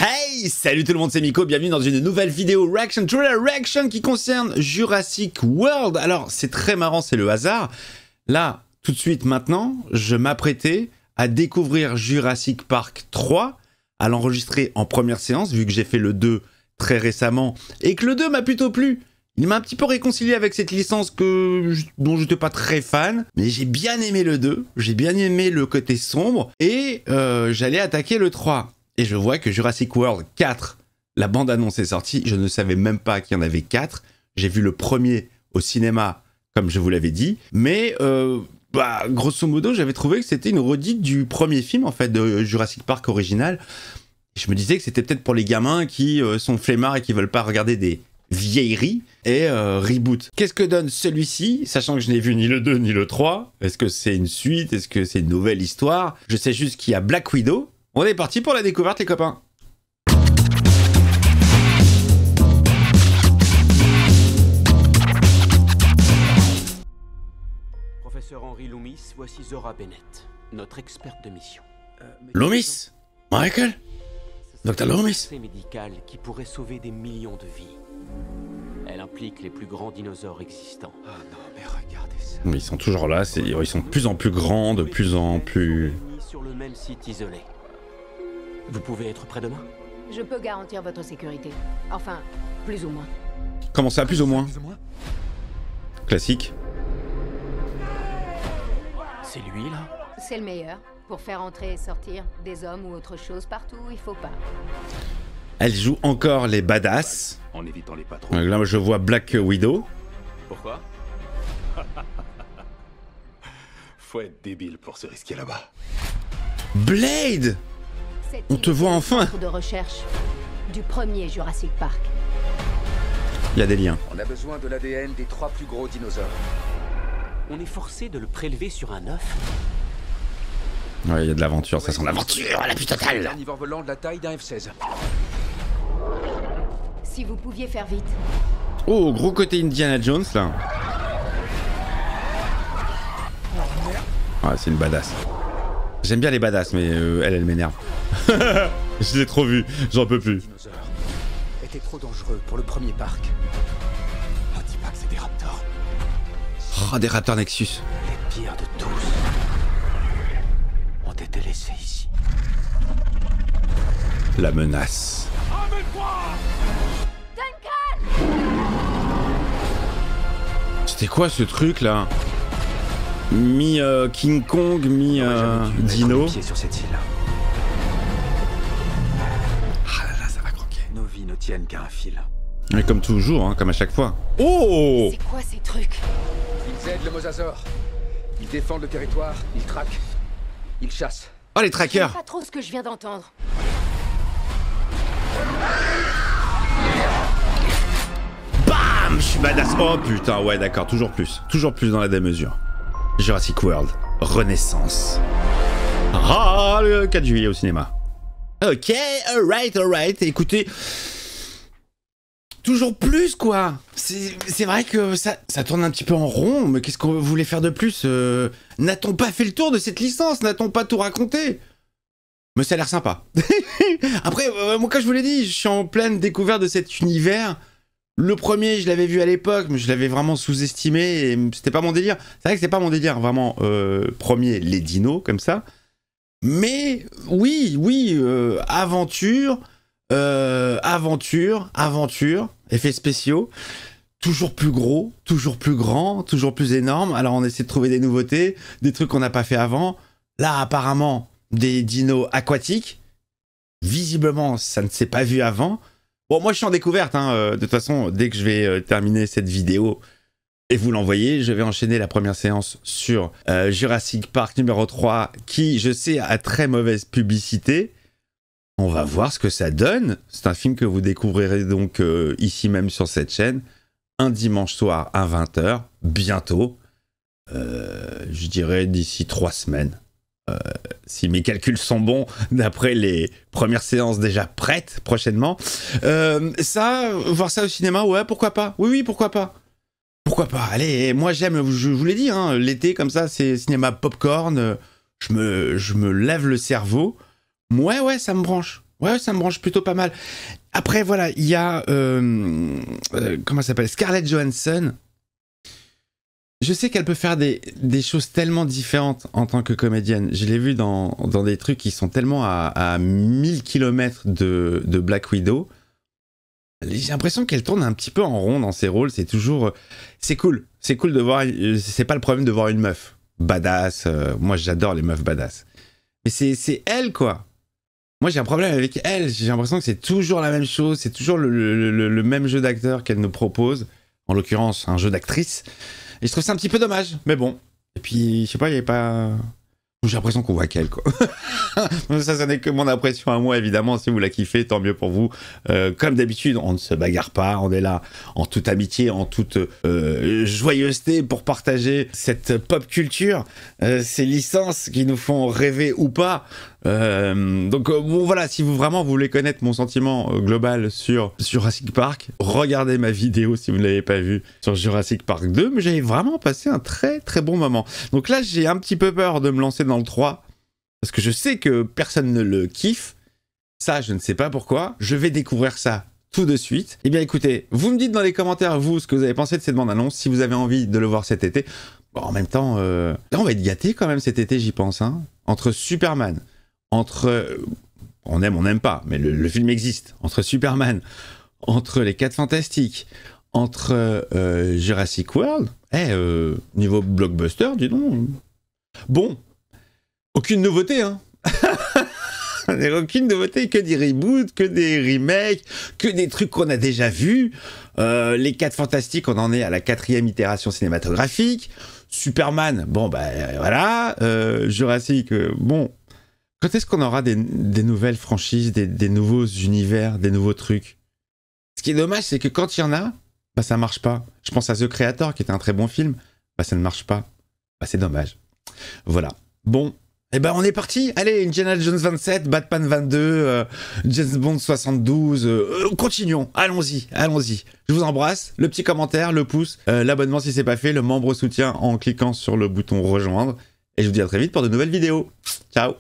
Hey, salut tout le monde, c'est Miko, bienvenue dans une nouvelle vidéo Reaction, Trailer Reaction qui concerne Jurassic World. Alors, c'est très marrant, c'est le hasard. Là, tout de suite maintenant, je m'apprêtais à découvrir Jurassic Park 3, à l'enregistrer en première séance, vu que j'ai fait le 2 très récemment, et que le 2 m'a plutôt plu. Il m'a un petit peu réconcilié avec cette licence dont je n'étais pas très fan, mais j'ai bien aimé le 2, j'ai bien aimé le côté sombre, et j'allais attaquer le 3. Et je vois que Jurassic World 4, la bande-annonce est sortie, je ne savais même pas qu'il y en avait 4. J'ai vu le premier au cinéma, comme je vous l'avais dit, mais grosso modo, j'avais trouvé que c'était une redite du premier film, en fait, de Jurassic Park original. Je me disais que c'était peut-être pour les gamins qui sont flemmards et qui veulent pas regarder des vieilleries et reboot. Qu'est-ce que donne celui-ci, sachant que je n'ai vu ni le 2 ni le 3? Est-ce que c'est une suite? Est-ce que c'est une nouvelle histoire? Je sais juste qu'il y a Black Widow. On est parti pour la découverte, les copains. Professeur Henry Loomis, voici Zora Bennett, notre experte de mission. Loomis? Michael? Dr. Loomis? C'est médical qui pourrait sauver des millions de vies. Elle implique les plus grands dinosaures existants. Oh non, mais regardez ça. Mais ils sont toujours là, ils sont de plus en plus grands, de plus en plus... Sur le même site isolé. Vous pouvez être prêt demain? Je peux garantir votre sécurité. Enfin, plus ou moins. Comment ça, plus ou moins? Classique. C'est lui, là? C'est le meilleur. Pour faire entrer et sortir des hommes ou autre chose partout où il faut pas. Elle joue encore les badass. En évitant les patrons. Là, je vois Black Widow. Pourquoi? Faut être débile pour se risquer là-bas. Blade! On te voit enfin. De recherche du premier Jurassic Park. Il y a des liens. On a besoin de l'ADN des 3 plus gros dinosaures. On est forcé de le prélever sur un œuf? Ouais, il y a de l'aventure, ça sent l'aventure à la plus Un totale. carnivore volant de la taille d'un F-16. Si vous pouviez faire vite. Oh, gros côté Indiana Jones, là. Ouais, c'est une badass. J'aime bien les badass, mais elle m'énerve. Je l'ai trop vu, j'en peux plus. Les dinosaures étaient trop dangereux pour le premier parc. Oh, dis pas que c'est des raptors. Oh, des Raptors Nexus. Les pires de tous ont été laissés ici. La menace. C'était quoi ce truc là? Mi King Kong, mi Dino. Pied sur cette île. Ah là là, ça va croquer. Nos vies ne tiennent qu'à un fil. Mais comme toujours, hein, comme à chaque fois. Oh! C'est quoi ces trucs? Ils aident le mosasaure. Ils défendent le territoire. Ils traquent. Ils chassent. Oh, les J'aime trackers! pas trop ce que je viens d'entendre. Bam! Je suis badass. Oh putain, ouais, d'accord, toujours plus dans la démesure. Jurassic World, Renaissance. Ah, le 4 juillet au cinéma. Ok, alright. Écoutez, toujours plus quoi. C'est vrai que ça tourne un petit peu en rond, mais qu'est-ce qu'on voulait faire de plus? N'a-t-on pas fait le tour de cette licence? N'a-t-on pas tout raconté? Mais ça a l'air sympa. Après, moi, comme je vous l'ai dit, je suis en pleine découverte de cet univers. Le premier, je l'avais vu à l'époque, mais je l'avais vraiment sous-estimé et c'était pas mon délire. C'est vrai que c'était pas mon délire, vraiment. Premier, les dinos, comme ça. Mais oui, aventure, effets spéciaux, toujours plus gros, toujours plus grand, toujours plus énorme. Alors on essaie de trouver des nouveautés, des trucs qu'on n'a pas fait avant. Là, apparemment, des dinos aquatiques. Visiblement, ça ne s'est pas vu avant. Bon, moi je suis en découverte, hein. De toute façon, dès que je vais terminer cette vidéo et vous l'envoyer, je vais enchaîner la première séance sur Jurassic Park numéro 3, qui, je sais, a très mauvaise publicité. On va voir ce que ça donne. C'est un film que vous découvrirez donc ici même sur cette chaîne, un dimanche soir à 20 h, bientôt. Je dirais d'ici 3 semaines. Si mes calculs sont bons, d'après les premières séances déjà prêtes prochainement. Voir ça au cinéma, ouais, pourquoi pas? Oui, pourquoi pas? Pourquoi pas? Allez, moi j'aime, je vous l'ai dit, hein, l'été comme ça, c'est cinéma popcorn, je me lève le cerveau. Ouais, ça me branche. Ouais, ça me branche plutôt pas mal. Après, voilà, il y a... comment ça s'appelle, Scarlett Johansson. Je sais qu'elle peut faire des choses tellement différentes en tant que comédienne. Je l'ai vu dans des trucs qui sont tellement à 1000 km de Black Widow. J'ai l'impression qu'elle tourne un petit peu en rond dans ses rôles. C'est toujours... C'est cool. C'est cool de voir... C'est pas le problème de voir une meuf badass. Moi, j'adore les meufs badass. Mais c'est elle, quoi. Moi, j'ai un problème avec elle. J'ai l'impression que c'est toujours la même chose. C'est toujours le même jeu d'acteur qu'elle nous propose. En l'occurrence, un jeu d'actrice. Et je trouve ça un petit peu dommage. Mais bon. Et puis, je sais pas, il n'y avait pas... J'ai l'impression qu'on voit qu'elle, quoi. Ça n'est que mon impression à moi, évidemment. Si vous la kiffez, tant mieux pour vous. Comme d'habitude, on ne se bagarre pas. On est là en toute amitié, en toute joyeuseté pour partager cette pop culture, ces licences qui nous font rêver ou pas. Donc bon, voilà, si vous vraiment voulez connaître mon sentiment global sur Jurassic Park, regardez ma vidéo si vous ne l'avez pas vue sur Jurassic Park 2, mais j'avais vraiment passé un très très bon moment. Donc là, j'ai un petit peu peur de me lancer dans le 3, parce que je sais que personne ne le kiffe. Ça, je ne sais pas pourquoi. Je vais découvrir ça tout de suite. Eh bien écoutez, vous me dites dans les commentaires, vous, ce que vous avez pensé de cette bande-annonce, si vous avez envie de le voir cet été. Bon, en même temps, là, on va être gâtés quand même cet été, j'y pense, hein. Entre Superman, entre... on aime, on n'aime pas, mais le film existe. Entre Superman, entre les 4 Fantastiques, entre Jurassic World, niveau blockbuster, dis donc. Bon, aucune nouveauté, hein. Aucune nouveauté, que des reboots, que des remakes, que des trucs qu'on a déjà vus. Les 4 Fantastiques, on en est à la 4e itération cinématographique. Superman, bon, bah voilà. Jurassic, bon... Quand est-ce qu'on aura des nouvelles franchises, des nouveaux univers, des nouveaux trucs? Ce qui est dommage, c'est que quand il y en a, bah ça marche pas. Je pense à The Creator, qui était un très bon film, bah ça ne marche pas. Bah c'est dommage. Voilà. Bon, et ben on est parti. Allez, Indiana Jones 27, Batman 22, James Bond 72. Continuons. Allons-y, allons-y. Je vous embrasse. Le petit commentaire, le pouce, l'abonnement si c'est pas fait, le membre soutien en cliquant sur le bouton rejoindre. Et je vous dis à très vite pour de nouvelles vidéos. Ciao.